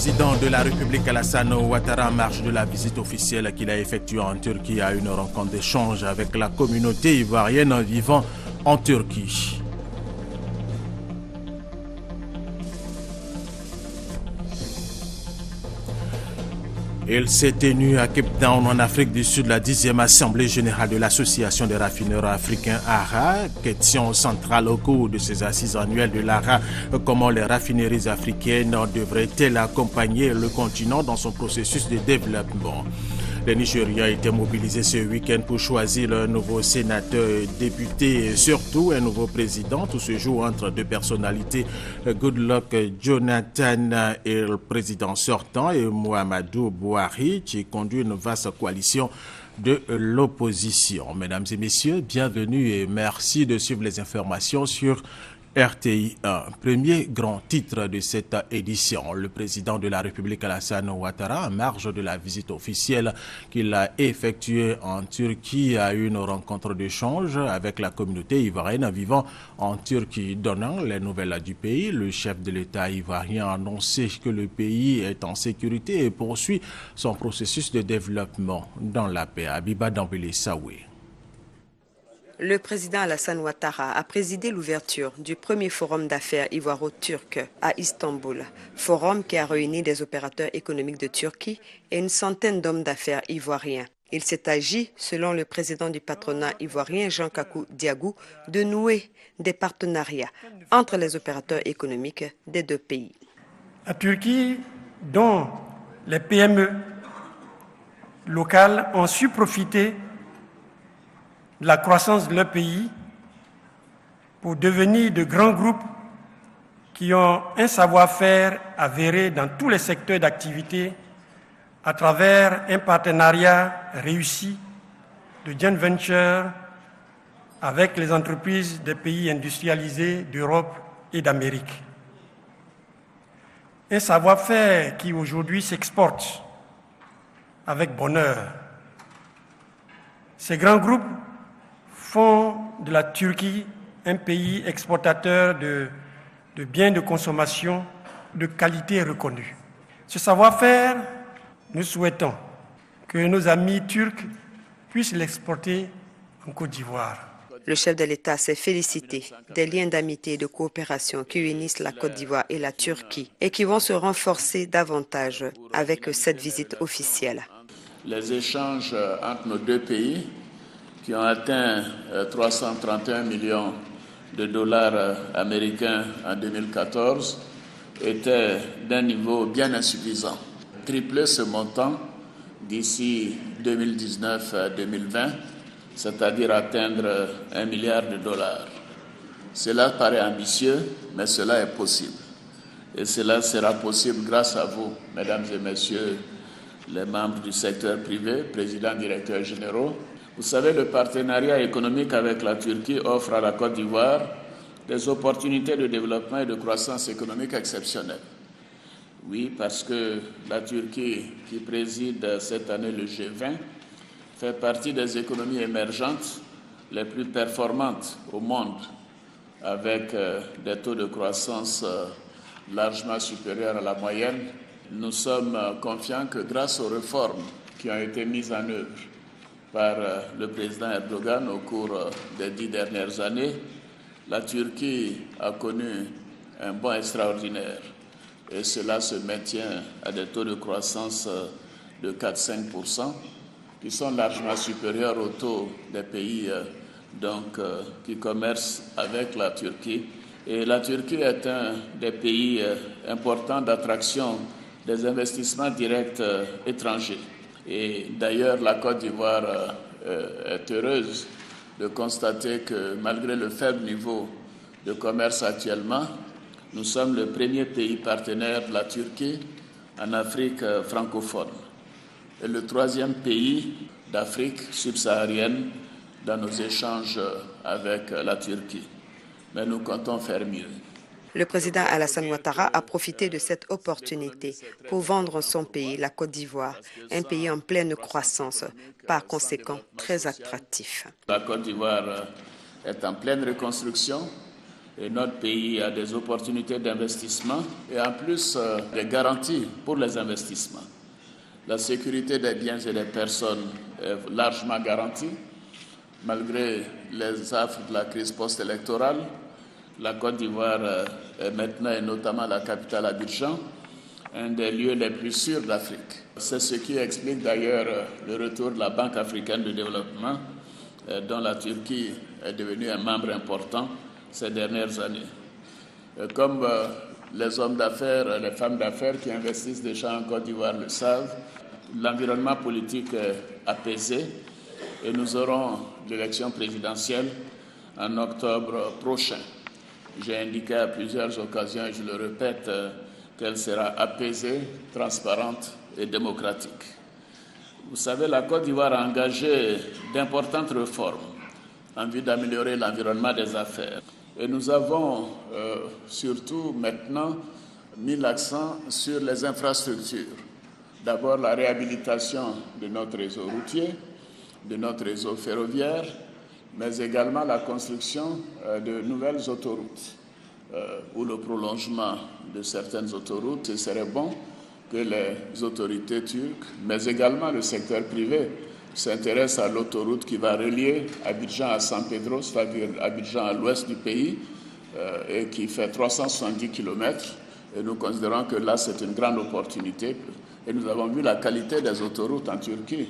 président de la République Alassane Ouattara en marge de la visite officielle qu'il a effectuée en Turquie à une rencontre d'échange avec la communauté ivoirienne vivant en Turquie. Il s'est tenu à Cape Town en Afrique du Sud la 10e Assemblée générale de l'Association des raffineurs africains ARA. Question centrale au cours de ces assises annuelles de l'ARA, comment les raffineries africaines devraient-elles accompagner le continent dans son processus de développement? Les Nigériens étaient mobilisés ce week-end pour choisir un nouveau sénateur, député et surtout un nouveau président. Tout se joue entre deux personnalités, Goodluck Jonathan et le président sortant et Muhammadu Buhari, qui conduit une vaste coalition de l'opposition. Mesdames et messieurs, bienvenue et merci de suivre les informations sur RTI 1. Premier grand titre de cette édition, le président de la République Alassane Ouattara, en marge de la visite officielle qu'il a effectuée en Turquie, a eu une rencontre d'échange avec la communauté ivoirienne vivant en Turquie. Donnant les nouvelles du pays, le chef de l'État ivoirien a annoncé que le pays est en sécurité et poursuit son processus de développement dans la paix. Abiba Dambélé Saoué. Le président Alassane Ouattara a présidé l'ouverture du premier forum d'affaires ivoiro-turc à Istanbul, forum qui a réuni des opérateurs économiques de Turquie et une centaine d'hommes d'affaires ivoiriens. Il s'est agi, selon le président du patronat ivoirien Jean Kakou Diagou, de nouer des partenariats entre les opérateurs économiques des deux pays. La Turquie, dont les PME locales ont su profiter de la croissance de leur pays pour devenir de grands groupes qui ont un savoir-faire avéré dans tous les secteurs d'activité à travers un partenariat réussi de joint venture avec les entreprises des pays industrialisés d'Europe et d'Amérique. Un savoir-faire qui aujourd'hui s'exporte avec bonheur. Ces grands groupes font de la Turquie un pays exportateur de biens de consommation de qualité reconnue. Ce savoir-faire, nous souhaitons que nos amis turcs puissent l'exporter en Côte d'Ivoire. Le chef de l'État s'est félicité des liens d'amitié et de coopération qui unissent la Côte d'Ivoire et la Turquie et qui vont se renforcer davantage avec cette visite officielle. Les échanges entre nos deux pays qui ont atteint 331 millions de dollars américains en 2014, étaient d'un niveau bien insuffisant. Tripler ce montant d'ici 2019-2020, c'est-à-dire atteindre 1 milliard de dollars. Cela paraît ambitieux, mais cela est possible. Et cela sera possible grâce à vous, mesdames et messieurs, les membres du secteur privé, présidents, directeurs généraux. Vous savez, le partenariat économique avec la Turquie offre à la Côte d'Ivoire des opportunités de développement et de croissance économique exceptionnelles. Oui, parce que la Turquie, qui préside cette année le G20, fait partie des économies émergentes les plus performantes au monde, avec des taux de croissance largement supérieurs à la moyenne. Nous sommes confiants que grâce aux réformes qui ont été mises en œuvre par le président Erdogan au cours des 10 dernières années, la Turquie a connu un bond extraordinaire et cela se maintient à des taux de croissance de 4-5% qui sont largement supérieurs aux taux des pays qui commercent avec la Turquie. Et la Turquie est un des pays importants d'attraction des investissements directs étrangers. Et d'ailleurs, la Côte d'Ivoire est heureuse de constater que malgré le faible niveau de commerce actuellement, nous sommes le premier pays partenaire de la Turquie en Afrique francophone et le troisième pays d'Afrique subsaharienne dans nos échanges avec la Turquie. Mais nous comptons faire mieux. Le président Alassane Ouattara a profité de cette opportunité pour vendre son pays, la Côte d'Ivoire, un pays en pleine croissance, par conséquent très attractif. La Côte d'Ivoire est en pleine reconstruction Et notre pays a des opportunités d'investissement et en plus des garanties pour les investissements. La sécurité des biens et des personnes est largement garantie. Malgré les affres de la crise post-électorale, la Côte d'Ivoire est maintenant, et notamment la capitale Abidjan, un des lieux les plus sûrs d'Afrique. C'est ce qui explique d'ailleurs le retour de la Banque africaine de développement, dont la Turquie est devenue un membre important ces dernières années. Comme les hommes d'affaires, les femmes d'affaires qui investissent déjà en Côte d'Ivoire le savent, l'environnement politique est apaisé et nous aurons l'élection présidentielle en octobre prochain. J'ai indiqué à plusieurs occasions, et je le répète, qu'elle sera apaisée, transparente et démocratique. Vous savez, la Côte d'Ivoire a engagé d'importantes réformes en vue d'améliorer l'environnement des affaires. Et nous avons surtout maintenant mis l'accent sur les infrastructures. D'abord, la réhabilitation de notre réseau routier, de notre réseau ferroviaire, mais également la construction de nouvelles autoroutes ou le prolongement de certaines autoroutes. Ce serait bon que les autorités turques, mais également le secteur privé, s'intéressent à l'autoroute qui va relier Abidjan à San Pedro, c'est-à-dire Abidjan à l'ouest du pays, et qui fait 370 km. Et nous considérons que là, c'est une grande opportunité. Et nous avons vu la qualité des autoroutes en Turquie.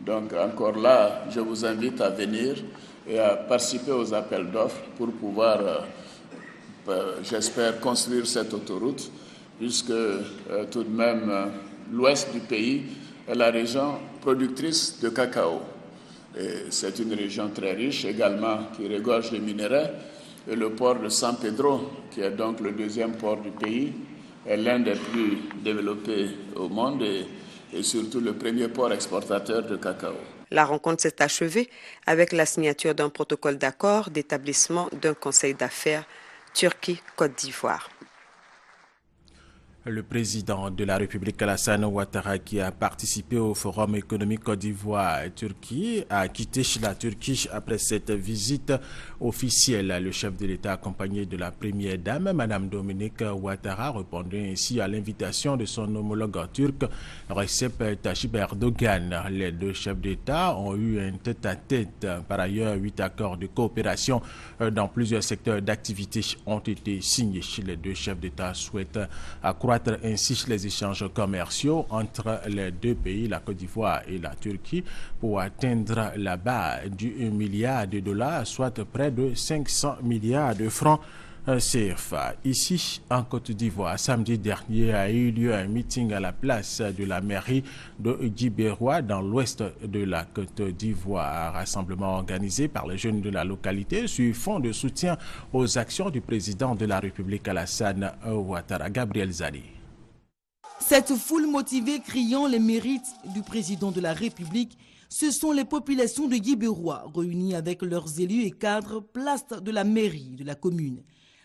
Donc encore là, je vous invite à venir et à participer aux appels d'offres pour pouvoir, j'espère, construire cette autoroute, puisque tout de même, l'ouest du pays est la région productrice de cacao. Et c'est une région très riche également qui regorge de minerais. Et le port de San Pedro, qui est donc le deuxième port du pays, est l'un des plus développés au monde et surtout le premier port exportateur de cacao. La rencontre s'est achevée avec la signature d'un protocole d'accord d'établissement d'un conseil d'affaires Turquie-Côte d'Ivoire. Le président de la République, Alassane Ouattara, qui a participé au Forum économique Côte d'Ivoire-Turquie, a quitté la Turquie après cette visite officielle. Le chef de l'État, accompagné de la première dame, Mme Dominique Ouattara, répondait ainsi à l'invitation de son homologue turc, Recep Tayyip Erdogan. Les deux chefs d'État ont eu un tête-à-tête. Par ailleurs, 8 accords de coopération dans plusieurs secteurs d'activité ont été signés. Les deux chefs d'État souhaitent accroître ainsi les échanges commerciaux entre les deux pays, la Côte d'Ivoire et la Turquie, pour atteindre la barre du $1 milliard, soit près de 500 milliards de francs CFA. Ici, en Côte d'Ivoire, samedi dernier a eu lieu un meeting à la place de la mairie de Guibérois, dans l'ouest de la Côte d'Ivoire. Un rassemblement organisé par les jeunes de la localité sur fond de soutien aux actions du président de la République, Alassane Ouattara. Gabriel Zali. Cette foule motivée criant les mérites du président de la République, ce sont les populations de Guibérois réunies avec leurs élus et cadres place de la mairie de la commune.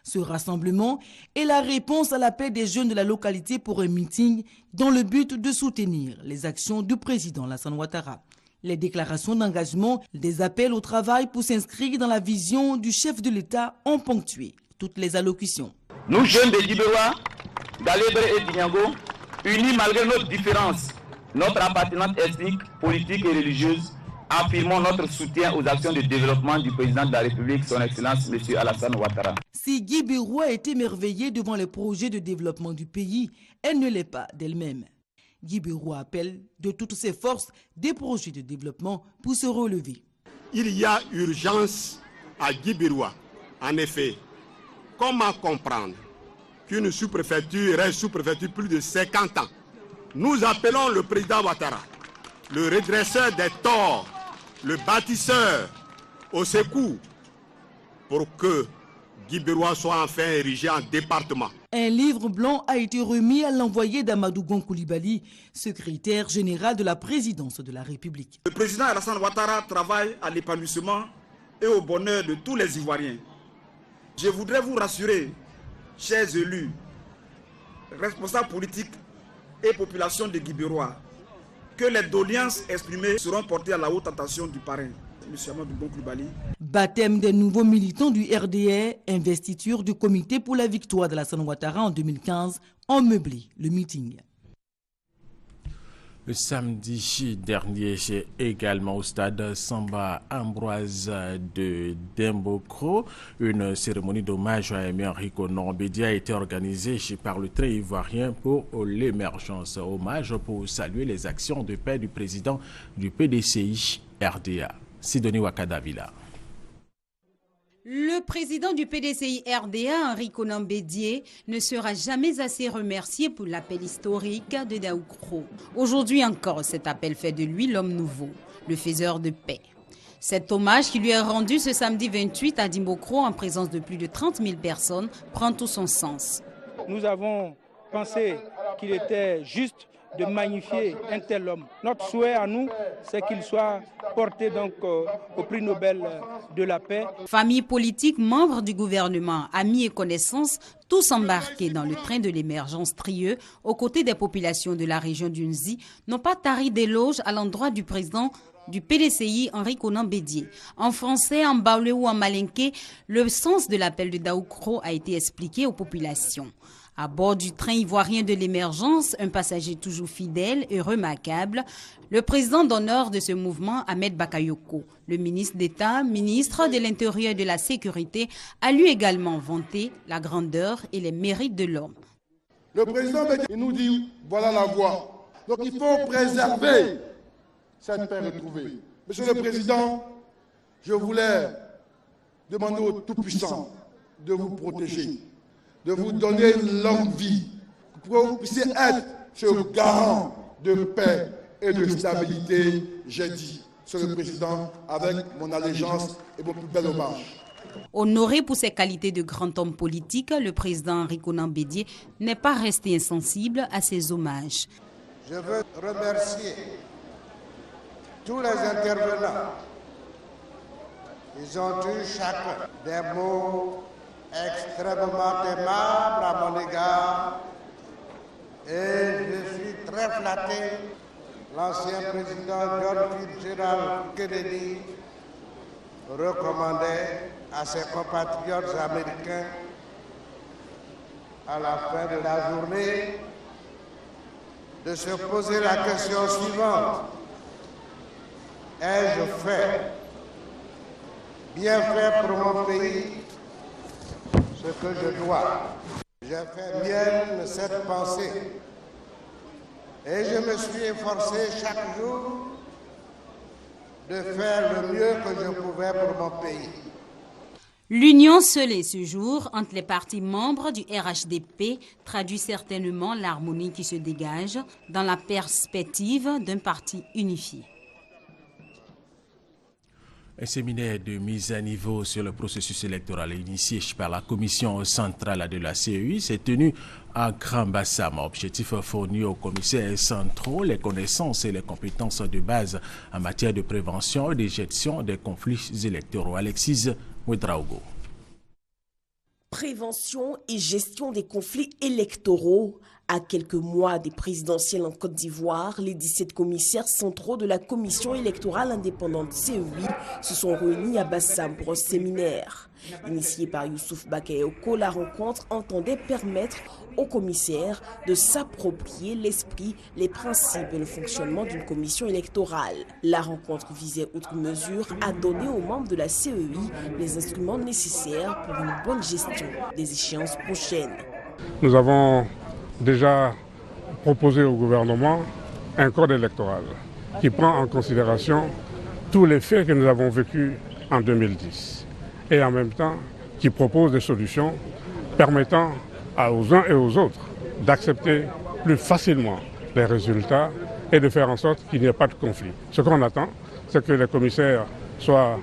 Ce rassemblement est la réponse à l'appel des jeunes de la localité pour un meeting dans le but de soutenir les actions du président Alassane Ouattara. Les déclarations d'engagement, des appels au travail pour s'inscrire dans la vision du chef de l'État ont ponctué toutes les allocutions. Nous, jeunes de Guibérois, d'Alébre et d'Ignago, unis malgré nos différences, notre appartenance ethnique, politique et religieuse, affirmons notre soutien aux actions de développement du président de la République, son Excellence M. Alassane Ouattara. Si Guibérois est émerveillée devant les projets de développement du pays, elle ne l'est pas d'elle-même. Guibérois appelle de toutes ses forces des projets de développement pour se relever. Il y a urgence à Guibérois. En effet, comment comprendre qu'une sous-préfecture reste sous-préfecture plus de 50 ans? Nous appelons le président Ouattara, le redresseur des torts, le bâtisseur au secours, pour que Guibérois soit enfin érigé en département. Un livre blanc a été remis à l'envoyé d'Amadou Gon Coulibaly, secrétaire général de la présidence de la République. Le président Alassane Ouattara travaille à l'épanouissement et au bonheur de tous les Ivoiriens. Je voudrais vous rassurer, chers élus, responsables politiques et population de Guibérois, que les doléances exprimées seront portées à la haute attention du parrain. M. Amadou Bon Coulibaly. Baptême des nouveaux militants du RDR, investiture du comité pour la victoire de Alassane Ouattara en 2015 ont meublé le meeting. Le samedi dernier, j'ai également au stade Samba Ambroise de Dembokro, une cérémonie d'hommage à Aimé Henri Konan Bédié a été organisée par le Train ivoirien pour l'émergence. Hommage pour saluer les actions de paix du président du PDCI RDA, Sidonie Wakadavila. Le président du PDCI RDA, Henri Konan Bédié, ne sera jamais assez remercié pour l'appel historique de Daoukro. Aujourd'hui encore, cet appel fait de lui l'homme nouveau, le faiseur de paix. Cet hommage qui lui est rendu ce samedi 28 à Dimbokro en présence de plus de 30 000 personnes prend tout son sens. Nous avons pensé qu'il était juste de magnifier un tel homme. Notre souhait à nous, c'est qu'il soit porté donc au prix Nobel de la paix. Famille politique, membres du gouvernement, amis et connaissances, tous embarqués dans le train de l'émergence Trieux, aux côtés des populations de la région d'Unzi, n'ont pas tari d'éloges à l'endroit du président du PDCI, Henri Konan Bédié. En français, en baoulé ou en malinké, le sens de l'appel de Daoukro a été expliqué aux populations. À bord du train ivoirien de l'émergence, un passager toujours fidèle et remarquable, le président d'honneur de ce mouvement, Ahmed Bakayoko, le ministre d'État, ministre de l'Intérieur et de la Sécurité, a lui également vanté la grandeur et les mérites de l'homme. Le président il nous dit, voilà la voie. Donc il faut préserver cette paix retrouvée. Monsieur le Président, je voulais demander au Tout-Puissant de vous protéger, de vous donner une longue vie, pour que vous puissiez être ce garant de paix et de stabilité, j'ai dit, Monsieur le Président, avec mon allégeance et mon plus bel hommage. Honoré pour ses qualités de grand homme politique, le président Henri Konan Bédié n'est pas resté insensible à ses hommages. Je veux remercier tous les intervenants. Ils ont eu chacun des mots extrêmement aimables à mon égard et je suis très flatté. L'ancien président John Fitzgerald Kennedy recommandait à ses compatriotes américains à la fin de la journée de se poser la question suivante. Ai-je fait, bien fait pour mon pays, ce que je dois? J'ai fait mienne cette pensée et je me suis efforcé chaque jour de faire le mieux que je pouvais pour mon pays. L'union scellée ce jour entre les partis membres du RHDP traduit certainement l'harmonie qui se dégage dans la perspective d'un parti unifié. Un séminaire de mise à niveau sur le processus électoral initié par la commission centrale de la CEI s'est tenu à Grand Bassam. Objectif fourni aux commissaires centraux les connaissances et les compétences de base en matière de prévention et de gestion des conflits électoraux. Alexis Ouedraogo. Prévention et gestion des conflits électoraux. À quelques mois des présidentielles en Côte d'Ivoire, les 17 commissaires centraux de la Commission électorale indépendante CEI se sont réunis à Bassam pour un séminaire. Initié par Youssouf Bakayoko, la rencontre entendait permettre aux commissaires de s'approprier l'esprit, les principes et le fonctionnement d'une commission électorale. La rencontre visait, outre mesure, à donner aux membres de la CEI les instruments nécessaires pour une bonne gestion des échéances prochaines. Nous avons déjà proposé au gouvernement un code électoral qui prend en considération tous les faits que nous avons vécus en 2010 et en même temps qui propose des solutions permettant aux uns et aux autres d'accepter plus facilement les résultats et de faire en sorte qu'il n'y ait pas de conflit. Ce qu'on attend, c'est que les commissaires soient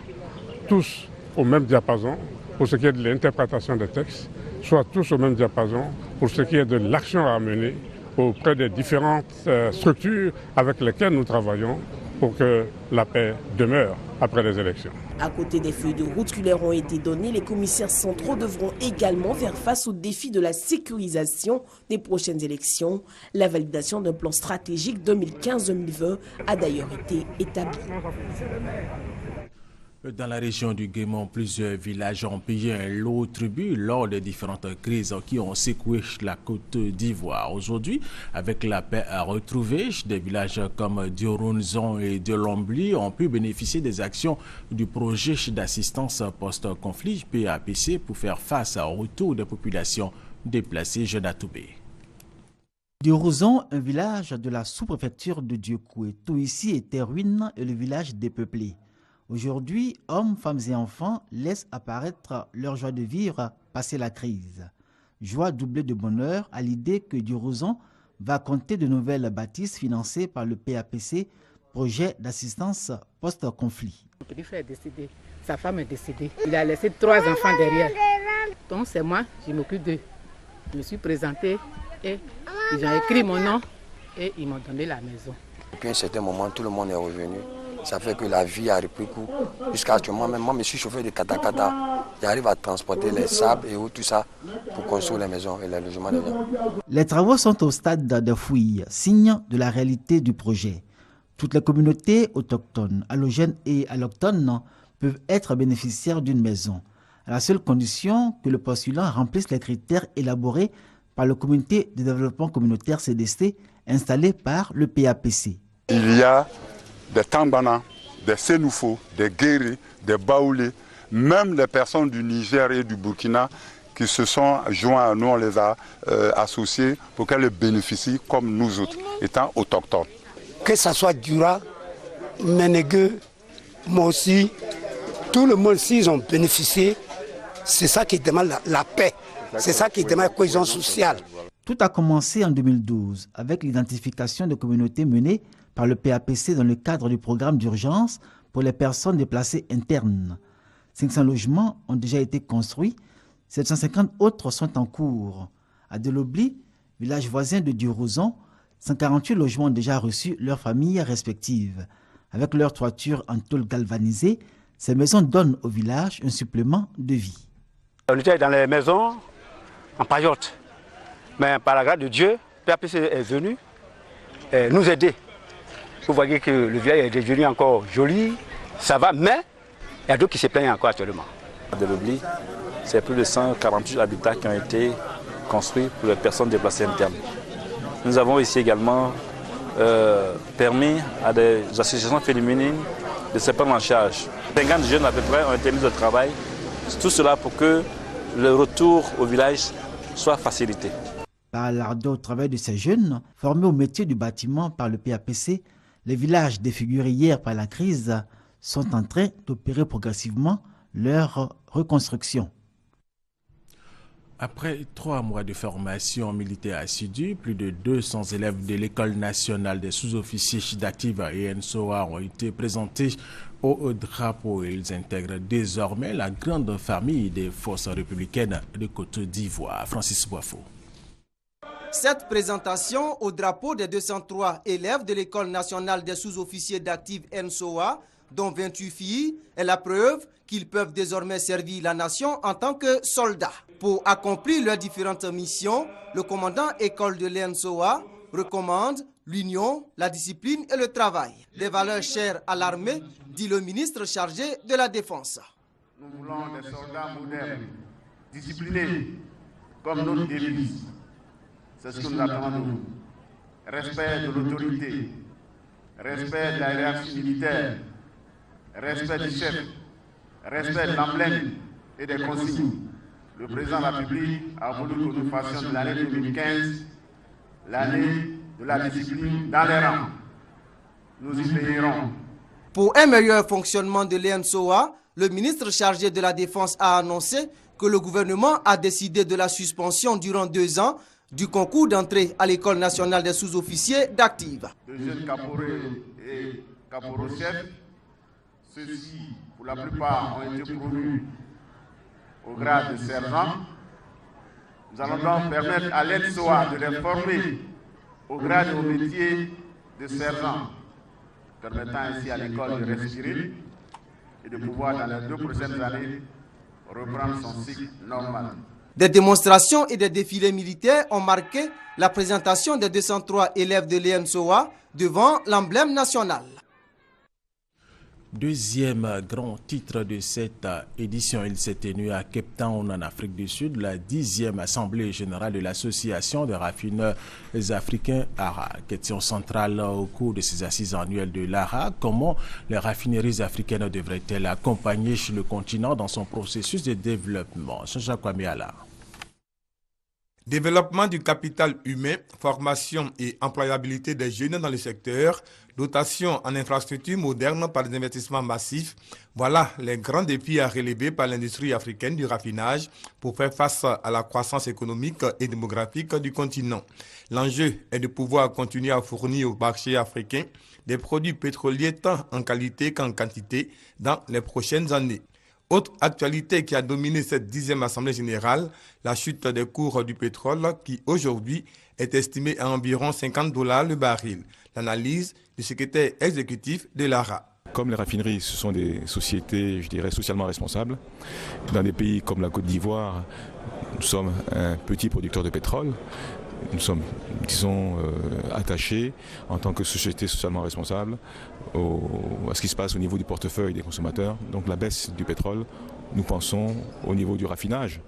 tous au même diapason pour ce qui est de l'interprétation des textes, soient tous au même diapason pour ce qui est de l'action à mener auprès des différentes structures avec lesquelles nous travaillons pour que la paix demeure après les élections. À côté des feuilles de route qui leur ont été données, les commissaires centraux devront également faire face au défi de la sécurisation des prochaines élections. La validation d'un plan stratégique 2015-2020 a d'ailleurs été établie. Dans la région du Guémon, plusieurs villages ont payé un lot tribut lors des différentes crises qui ont secoué la Côte d'Ivoire. Aujourd'hui, avec la paix à retrouver, des villages comme Dioronzon et Diombli ont pu bénéficier des actions du projet d'assistance post-conflit PAPC pour faire face au retour des populations déplacées. Jeanne Toubé. Dioronzon, un village de la sous-préfecture de Diokoué. Tout ici était ruine et le village dépeuplé. Aujourd'hui, hommes, femmes et enfants laissent apparaître leur joie de vivre passer la crise. Joie doublée de bonheur à l'idée que Dioronzon va compter de nouvelles bâtisses financées par le PAPC, projet d'assistance post-conflit. Mon petit frère est décédé, sa femme est décédée. Il a laissé 3 enfants derrière. Donc c'est moi, je m'occupe d'eux. Je me suis présentée et ils ont écrit mon nom et ils m'ont donné la maison. Depuis un certain moment, tout le monde est revenu. Ça fait que la vie a repris coup. Jusqu'à actuellement, même moi, je suis chauffeur de katakata. J'arrive à transporter les sables et tout ça pour construire les maisons et les logements des gens. Les travaux sont au stade de fouille, signe de la réalité du projet. Toutes les communautés autochtones, allogènes et allochtones peuvent être bénéficiaires d'une maison, à la seule condition que le postulant remplisse les critères élaborés par le comité de développement communautaire CDC installé par le PAPC. Il y a des Tambana, des Sénoufo, des Guéri, des Baoulé, même les personnes du Niger et du Burkina qui se sont joints à nous, on les a associés pour qu'elles bénéficient comme nous autres, étant autochtones. Que ce soit Dura, Ménégueux, Mossi, tout le monde, s'ils ont bénéficié, c'est ça qui demande la paix, c'est ça qui demande la cohésion sociale. Tout a commencé en 2012 avec l'identification de communautés menées par le PAPC dans le cadre du programme d'urgence pour les personnes déplacées internes. 500 logements ont déjà été construits, 750 autres sont en cours. À Delobli, village voisin de Dioronzon, 148 logements ont déjà reçu leurs familles respectives. Avec leur toiture en tôle galvanisée, ces maisons donnent au village un supplément de vie. On était dans les maisons en paillotte, mais par la grâce de Dieu, le PAPC est venu nous aider. Vous voyez que le village est devenu encore joli, ça va, mais il y a d'autres qui se plaignent encore actuellement. À Delobli, c'est plus de 148 habitats qui ont été construits pour les personnes déplacées internes. Nous avons ici également permis à des associations féminines de se prendre en charge. 50 jeunes à peu près ont été mis au travail, tout cela pour que le retour au village soit facilité. Par l'ardeur au travail de ces jeunes, formés au métier du bâtiment par le PAPC, les villages défigurés hier par la crise sont en train d'opérer progressivement leur reconstruction. Après 3 mois de formation militaire assidue, plus de 200 élèves de l'École nationale des sous-officiers d'active et NSOA ont été présentés au drapeau. Ils intègrent désormais la grande famille des forces républicaines de Côte d'Ivoire. Francis Boifo. Cette présentation au drapeau des 203 élèves de l'École nationale des sous-officiers d'active NSOA, dont 28 filles, est la preuve qu'ils peuvent désormais servir la nation en tant que soldats. Pour accomplir leurs différentes missions, le commandant école de l'NSOA recommande l'union, la discipline et le travail. Des valeurs chères à l'armée, dit le ministre chargé de la Défense. Nous voulons des soldats modernes, disciplinés, comme notre devise. C'est ce que nous attendons de vous. Respect de l'autorité, respect de la hiérarchie militaire, respect du chef, respect de l'emblème et des consignes. Le président de la République a voulu que nous fassions de l'année 2015 l'année de la discipline dans les rangs. Nous y veillerons. Pour un meilleur fonctionnement de l'ENSOA, le ministre chargé de la Défense a annoncé que le gouvernement a décidé de la suspension durant 2 ans du concours d'entrée à l'École nationale des sous-officiers d'active. De jeunes caporaux et caporaux-chefs, ceux-ci, pour la plupart, ont été promus au grade de sergent. Nous allons donc permettre à l'ENSOA de les former au grade et au métier de sergent, permettant ainsi à l'école de respirer et de pouvoir, dans les 2 prochaines années, reprendre son cycle normal. Des démonstrations et des défilés militaires ont marqué la présentation des 203 élèves de l'ENSOA devant l'emblème national. Deuxième grand titre de cette édition, il s'est tenu à Cape Town en Afrique du Sud, la 10e Assemblée générale de l'Association des raffineurs africains ARA. Question centrale au cours de ces assises annuelles de l'ARA, comment les raffineries africaines devraient-elles accompagner le continent dans son processus de développement? Jean-Jacques Wamiala. Développement du capital humain, formation et employabilité des jeunes dans le secteur, dotation en infrastructures modernes par des investissements massifs, voilà les grands défis à relever par l'industrie africaine du raffinage pour faire face à la croissance économique et démographique du continent. L'enjeu est de pouvoir continuer à fournir au marché africain des produits pétroliers tant en qualité qu'en quantité dans les prochaines années. Autre actualité qui a dominé cette 10e Assemblée générale, la chute des cours du pétrole qui aujourd'hui est estimée à environ $50 le baril. L'analyse du secrétaire exécutif de l'ARA. Comme les raffineries, ce sont des sociétés, je dirais, socialement responsables. Dans des pays comme la Côte d'Ivoire, nous sommes un petit producteur de pétrole. Nous sommes, disons, attachés en tant que société socialement responsable à ce qui se passe au niveau du portefeuille des consommateurs. Donc la baisse du pétrole, nous pensons au niveau du raffinage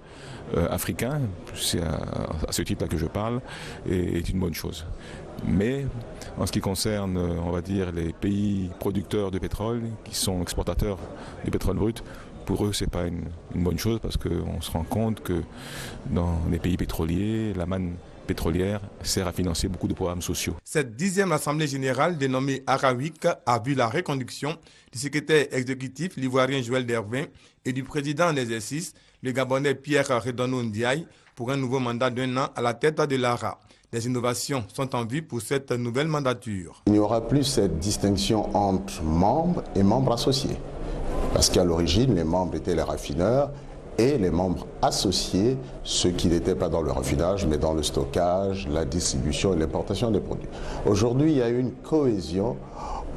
africain, c'est à ce titre-là que je parle, est une bonne chose. Mais en ce qui concerne, on va dire, les pays producteurs de pétrole, qui sont exportateurs de pétrole brut, pour eux, ce n'est pas une bonne chose parce qu'on se rend compte que dans les pays pétroliers, la manne pétrolière sert à financer beaucoup de programmes sociaux. Cette 10e Assemblée générale dénommée Arawic a vu la reconduction du secrétaire exécutif l'ivoirien Joël Dervin et du président en exercice, le Gabonais Pierre Redono Ndiaye, pour un nouveau mandat d'1 an à la tête de l'ARA. Des innovations sont en vue pour cette nouvelle mandature. Il n'y aura plus cette distinction entre membres et membres associés. Parce qu'à l'origine, les membres étaient les raffineurs et les membres associés, ceux qui n'étaient pas dans le raffinage, mais dans le stockage, la distribution et l'importation des produits. Aujourd'hui, il y a une cohésion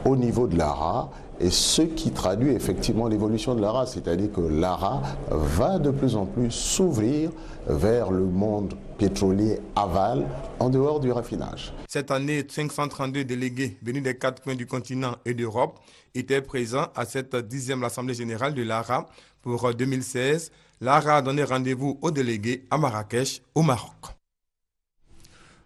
au niveau de l'ARA, et ce qui traduit effectivement l'évolution de l'ARA, c'est-à-dire que l'ARA va de plus en plus s'ouvrir vers le monde pétrolier aval en dehors du raffinage. Cette année, 532 délégués venus des 4 coins du continent et d'Europe étaient présents à cette 10e Assemblée générale de l'ARA. Pour 2016, l'ARA a donné rendez-vous aux délégués à Marrakech, au Maroc.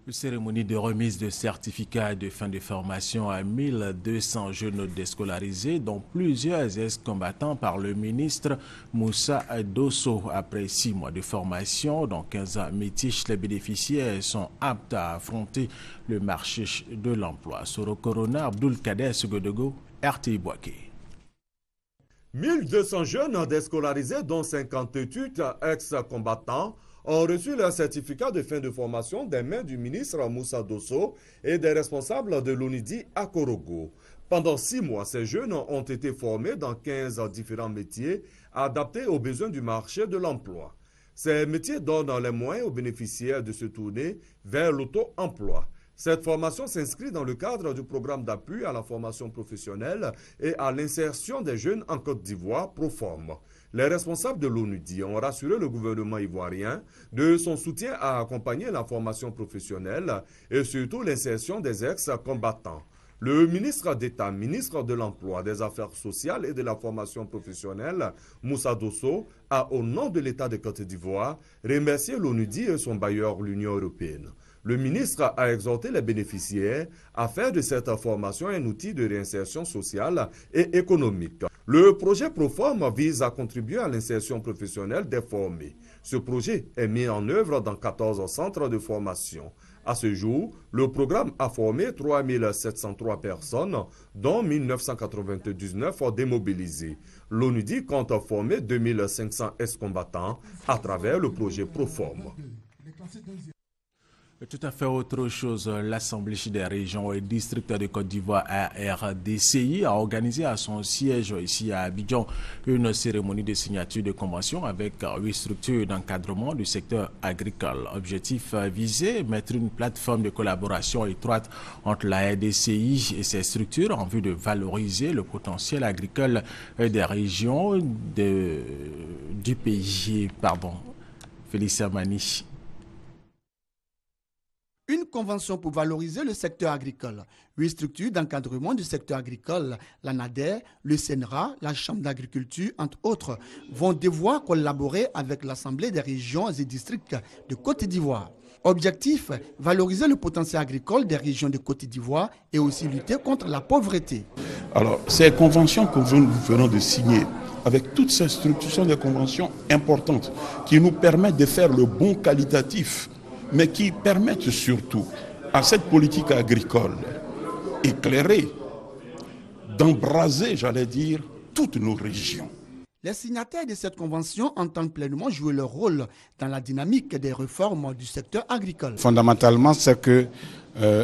Une cérémonie de remise de certificats de fin de formation à 1200 jeunes déscolarisés, dont plusieurs ex-combattants par le ministre Moussa Dosso. Après 6 mois de formation, dont 15 métiers, les bénéficiaires sont aptes à affronter le marché de l'emploi. Soro Corona, Abdul Kader Sugodogo, RTI Boaké. 1200 jeunes déscolarisés, dont 58 ex-combattants, ont reçu leur certificat de fin de formation des mains du ministre Moussa Dosso et des responsables de l'ONIDI à Korogo. Pendant 6 mois, ces jeunes ont été formés dans 15 différents métiers adaptés aux besoins du marché de l'emploi. Ces métiers donnent les moyens aux bénéficiaires de se tourner vers l'auto-emploi. Cette formation s'inscrit dans le cadre du programme d'appui à la formation professionnelle et à l'insertion des jeunes en Côte d'Ivoire, Proform. Les responsables de l'ONUDI ont rassuré le gouvernement ivoirien de son soutien à accompagner la formation professionnelle et surtout l'insertion des ex-combattants. Le ministre d'État, ministre de l'Emploi, des Affaires sociales et de la formation professionnelle, Moussa Dosso, a, au nom de l'État de Côte d'Ivoire, remercié l'ONUDI et son bailleur, l'Union européenne. Le ministre a exhorté les bénéficiaires à faire de cette formation un outil de réinsertion sociale et économique. Le projet Proform vise à contribuer à l'insertion professionnelle des formés. Ce projet est mis en œuvre dans 14 centres de formation. À ce jour, le programme a formé 3 703 personnes, dont 1999 démobilisées. L'ONUDI compte former 2500 ex-combattants à travers le projet Proform. Tout à fait autre chose, l'Assemblée des régions et districts de Côte d'Ivoire ARDCI a organisé à son siège ici à Abidjan une cérémonie de signature de convention avec 8 structures d'encadrement du secteur agricole. Objectif visé, mettre une plateforme de collaboration étroite entre la RDCI et ses structures en vue de valoriser le potentiel agricole des régions du pays. Félicia Mani. Une convention pour valoriser le secteur agricole. 8 structures d'encadrement du secteur agricole, la NADER, le CNRA, la Chambre d'agriculture, entre autres, vont devoir collaborer avec l'Assemblée des régions et districts de Côte d'Ivoire. Objectif, valoriser le potentiel agricole des régions de Côte d'Ivoire et aussi lutter contre la pauvreté. Alors, ces conventions que nous venons de signer, avec toutes ces structures, sont des conventions importantes qui nous permettent de faire le bon qualitatif, mais qui permettent surtout à cette politique agricole éclairée d'embraser, j'allais dire, toutes nos régions. Les signataires de cette convention entendent pleinement jouer leur rôle dans la dynamique des réformes du secteur agricole. Fondamentalement, c'est que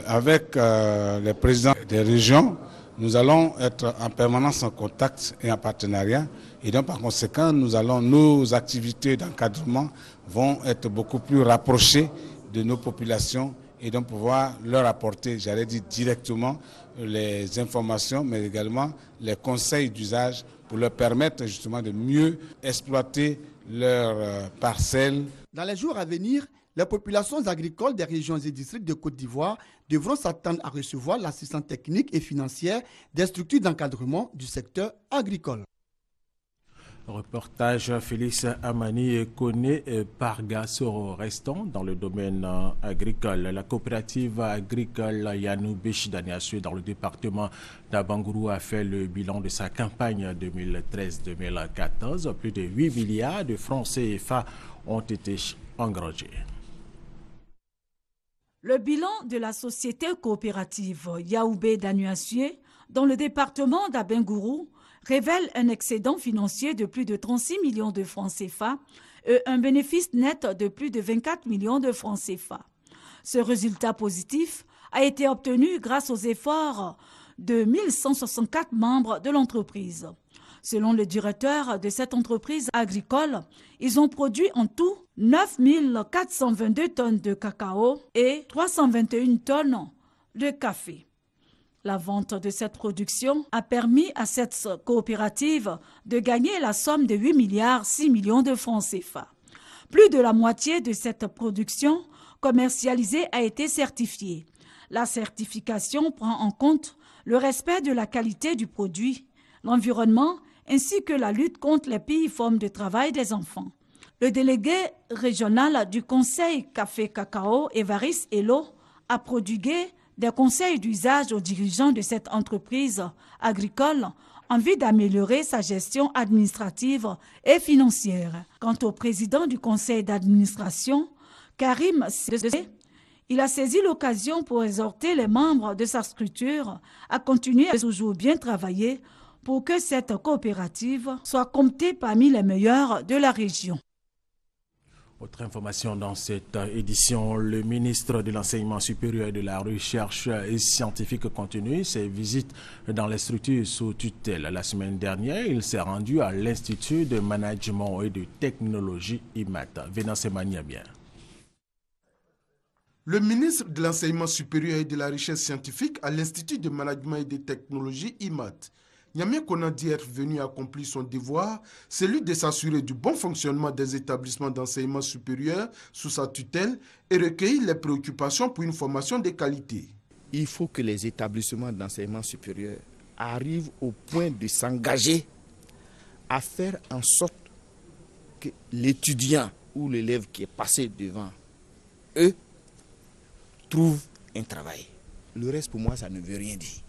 avec les présidents des régions, nous allons être en permanence en contact et en partenariat. Et donc, par conséquent, nos activités d'encadrement vont être beaucoup plus rapprochées de nos populations et donc pouvoir leur apporter, j'allais dire directement, les informations, mais également les conseils d'usage pour leur permettre justement de mieux exploiter leurs parcelles. Dans les jours à venir, les populations agricoles des régions et districts de Côte d'Ivoire devront s'attendre à recevoir l'assistance technique et financière des structures d'encadrement du secteur agricole. Reportage Félix Amani Kone Parga Soro. Restons dans le domaine agricole. La coopérative agricole Yanou Béchidaniasue dans le département d'Abangourou a fait le bilan de sa campagne 2013-2014. Plus de 8 milliards de francs CFA ont été engrangés. Le bilan de la société coopérative Yaoubé Daniasue dans le département d'Abangourou révèle un excédent financier de plus de 36 millions de francs CFA et un bénéfice net de plus de 24 millions de francs CFA. Ce résultat positif a été obtenu grâce aux efforts de 1164 membres de l'entreprise. Selon le directeur de cette entreprise agricole, ils ont produit en tout 9 422 tonnes de cacao et 321 tonnes de café. La vente de cette production a permis à cette coopérative de gagner la somme de 8 milliards 6 millions de francs CFA. Plus de la moitié de cette production commercialisée a été certifiée. La certification prend en compte le respect de la qualité du produit, l'environnement ainsi que la lutte contre les pires formes de travail des enfants. Le délégué régional du Conseil Café-Cacao, Évariste Hello, a prodigué des conseils d'usage aux dirigeants de cette entreprise agricole en vue d'améliorer sa gestion administrative et financière. Quant au président du conseil d'administration, Karim Sissé, il a saisi l'occasion pour exhorter les membres de sa structure à continuer à toujours bien travailler pour que cette coopérative soit comptée parmi les meilleures de la région. Autre information dans cette édition, le ministre de l'Enseignement supérieur et de la Recherche scientifique continue ses visites dans les structures sous tutelle. La semaine dernière, il s'est rendu à l'Institut de Management et de Technologie IMAT. Vénance Maniabien. Le ministre de l'Enseignement supérieur et de la Recherche scientifique à l'Institut de Management et de Technologie IMAT, Niamey Konandi est venu accomplir son devoir, celui de s'assurer du bon fonctionnement des établissements d'enseignement supérieur sous sa tutelle et recueillir les préoccupations pour une formation de qualité. Il faut que les établissements d'enseignement supérieur arrivent au point de s'engager à faire en sorte que l'étudiant ou l'élève qui est passé devant eux trouve un travail. Le reste pour moi ça ne veut rien dire.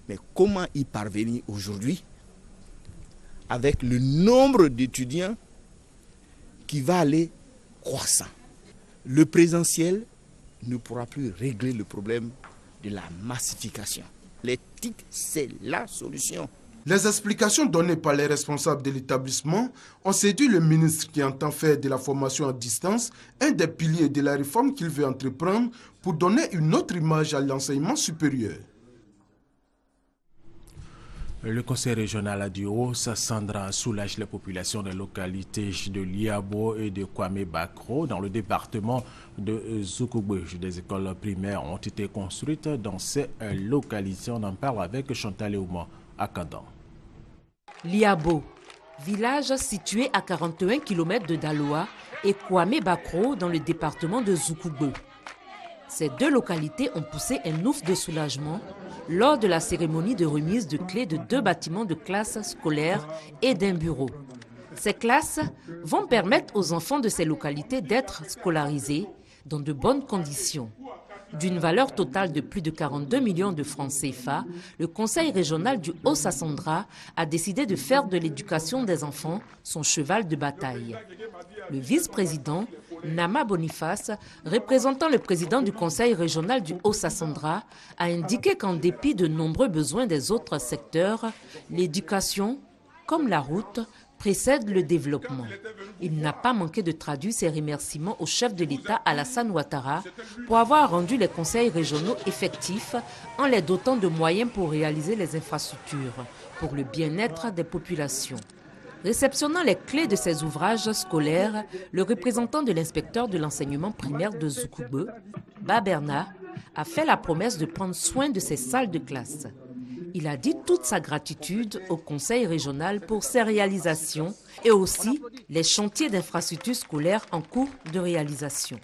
Mais comment y parvenir aujourd'hui avec le nombre d'étudiants qui va aller croissant? Le présentiel ne pourra plus régler le problème de la massification. Les TIC, c'est la solution. Les explications données par les responsables de l'établissement ont séduit le ministre qui entend faire de la formation à distance un des piliers de la réforme qu'il veut entreprendre pour donner une autre image à l'enseignement supérieur. Le conseil régional du Haut-Sassandra soulage les populations des localités de Liabo et de Kwame Bakro dans le département de Zoukoubé. Des écoles primaires ont été construites dans ces localités. On en parle avec Chantal Eouma à Kandan. Liabo, village situé à 41 km de Daloa, et Kwame Bakro dans le département de Zoukoubé. Ces 2 localités ont poussé un ouf de soulagement lors de la cérémonie de remise de clés de 2 bâtiments de classe scolaire et d'un bureau. Ces classes vont permettre aux enfants de ces localités d'être scolarisés dans de bonnes conditions. D'une valeur totale de plus de 42 millions de francs CFA, le Conseil régional du Haut-Sassandra a décidé de faire de l'éducation des enfants son cheval de bataille. Le vice-président, Nama Boniface, représentant le président du Conseil régional du Haut-Sassandra, a indiqué qu'en dépit de nombreux besoins des autres secteurs, l'éducation, comme la route, précède le développement. Il n'a pas manqué de traduire ses remerciements au chef de l'État Alassane Ouattara pour avoir rendu les conseils régionaux effectifs en les dotant de moyens pour réaliser les infrastructures pour le bien-être des populations. Réceptionnant les clés de ces ouvrages scolaires, le représentant de l'inspecteur de l'enseignement primaire de Zoukoube, Baberna, a fait la promesse de prendre soin de ces salles de classe. Il a dit toute sa gratitude au Conseil régional pour ses réalisations et aussi les chantiers d'infrastructures scolaires en cours de réalisation.